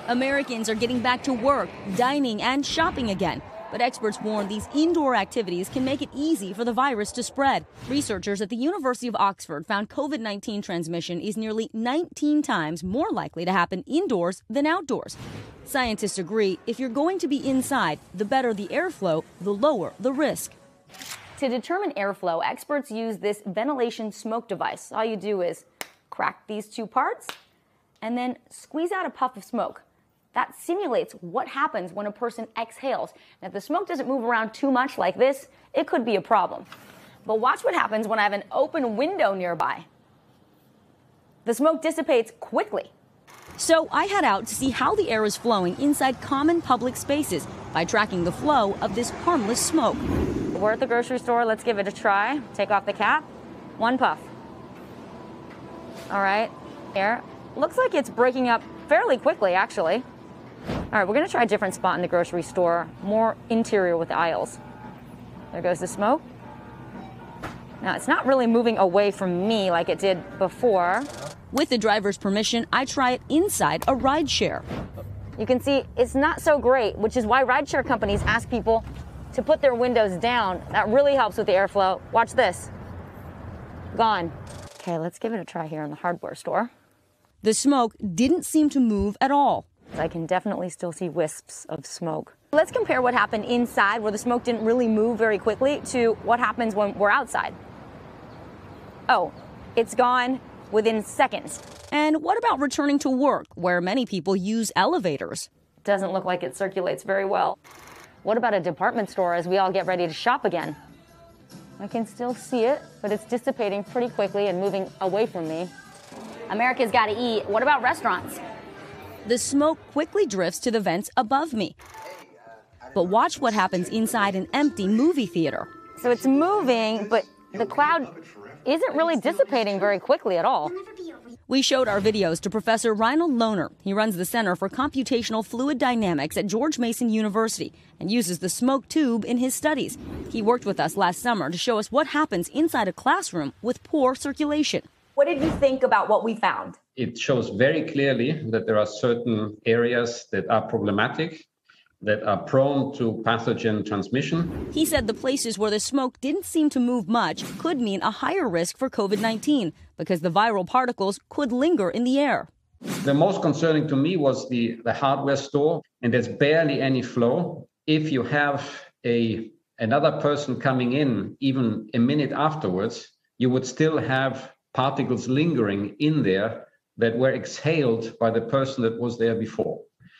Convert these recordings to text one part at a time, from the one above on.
Americans are getting back to work, dining, and shopping again. But experts warn these indoor activities can make it easy for the virus to spread. Researchers at the University of Oxford found COVID-19 transmission is nearly 19 times more likely to happen indoors than outdoors. Scientists agree if you're going to be inside, the better the airflow, the lower the risk. To determine airflow, experts use this ventilation smoke device. All you do is crack these two parts and then squeeze out a puff of smoke. That simulates what happens when a person exhales. Now, if the smoke doesn't move around too much like this, it could be a problem. But watch what happens when I have an open window nearby. The smoke dissipates quickly. So I head out to see how the air is flowing inside common public spaces by tracking the flow of this harmless smoke. We're at the grocery store. Let's give it a try. Take off the cap. One puff. All right. Air. Looks like it's breaking up fairly quickly, actually. All right, we're going to try a different spot in the grocery store, more interior with aisles. There goes the smoke. Now, it's not really moving away from me like it did before. With the driver's permission, I try it inside a rideshare. You can see it's not so great, which is why rideshare companies ask people to put their windows down. That really helps with the airflow. Watch this. Gone. Okay, let's give it a try here in the hardware store. The smoke didn't seem to move at all. I can definitely still see wisps of smoke. Let's compare what happened inside, where the smoke didn't really move very quickly, to what happens when we're outside. Oh, it's gone within seconds. And what about returning to work, where many people use elevators? Doesn't look like it circulates very well. What about a department store as we all get ready to shop again? I can still see it, but it's dissipating pretty quickly and moving away from me. America's got to eat. What about restaurants? The smoke quickly drifts to the vents above me. But watch what happens inside an empty movie theater. So it's moving, but the cloud isn't really dissipating very quickly at all. We showed our videos to Professor Reinhold Lohner. He runs the Center for Computational Fluid Dynamics at George Mason University and uses the smoke tube in his studies. He worked with us last summer to show us what happens inside a classroom with poor circulation. What did you think about what we found? It shows very clearly that there are certain areas that are problematic, that are prone to pathogen transmission. He said the places where the smoke didn't seem to move much could mean a higher risk for COVID-19 because the viral particles could linger in the air. The most concerning to me was the hardware store, and there's barely any flow. If you have another person coming in even a minute afterwards, you would still have particles lingering in there that were exhaled by the person that was there before.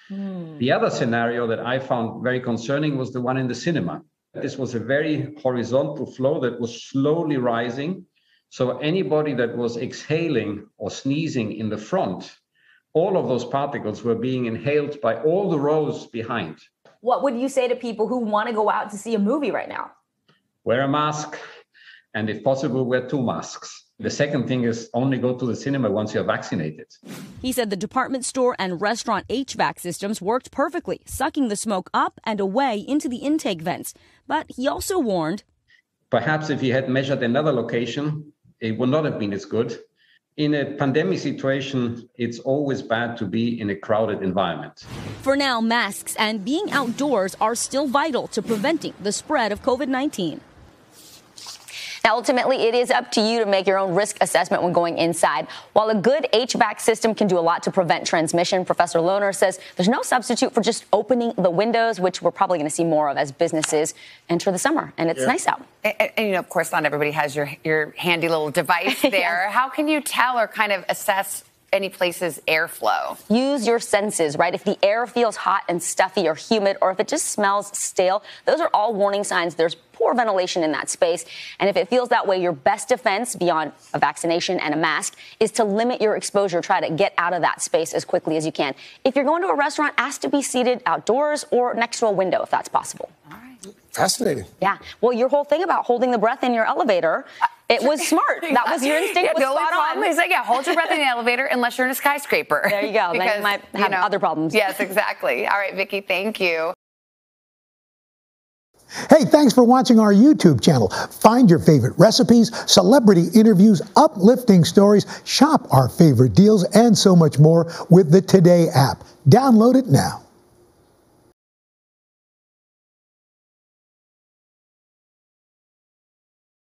The other scenario that I found very concerning was the one in the cinema. This was a very horizontal flow that was slowly rising. So anybody that was exhaling or sneezing in the front, all of those particles were being inhaled by all the rows behind. What would you say to people who want to go out to see a movie right now? Wear a mask, and if possible, wear 2 masks. The second thing is only go to the cinema once you're vaccinated. He said the department store and restaurant HVAC systems worked perfectly, sucking the smoke up and away into the intake vents. But he also warned, perhaps if he had measured another location, it would not have been as good. In a pandemic situation, it's always bad to be in a crowded environment. For now, masks and being outdoors are still vital to preventing the spread of COVID-19. Now, ultimately, it is up to you to make your own risk assessment when going inside. While a good HVAC system can do a lot to prevent transmission, Professor Lohner says there's no substitute for just opening the windows, which we're probably going to see more of as businesses enter the summer. And it's nice out. And, of course, not everybody has your handy little device there. How can you tell or kind of assess any place's airflow? Use your senses, right? If the air feels hot and stuffy or humid, or if it just smells stale, those are all warning signs there's poor ventilation in that space. And if it feels that way, your best defense beyond a vaccination and a mask is to limit your exposure. Try to get out of that space as quickly as you can. If you're going to a restaurant, ask to be seated outdoors or next to a window if that's possible. All right. Fascinating. Yeah. Well, your whole thing about holding the breath in your elevator, it was smart. That was your instinct. The only problem is, hold your breath in the elevator unless you're in a skyscraper. There you go. Because, then you might have other problems. Yes, exactly. All right, Vicki, thank you. Hey, thanks for watching our YouTube channel. Find your favorite recipes, celebrity interviews, uplifting stories, shop our favorite deals, and so much more with the Today app. Download it now.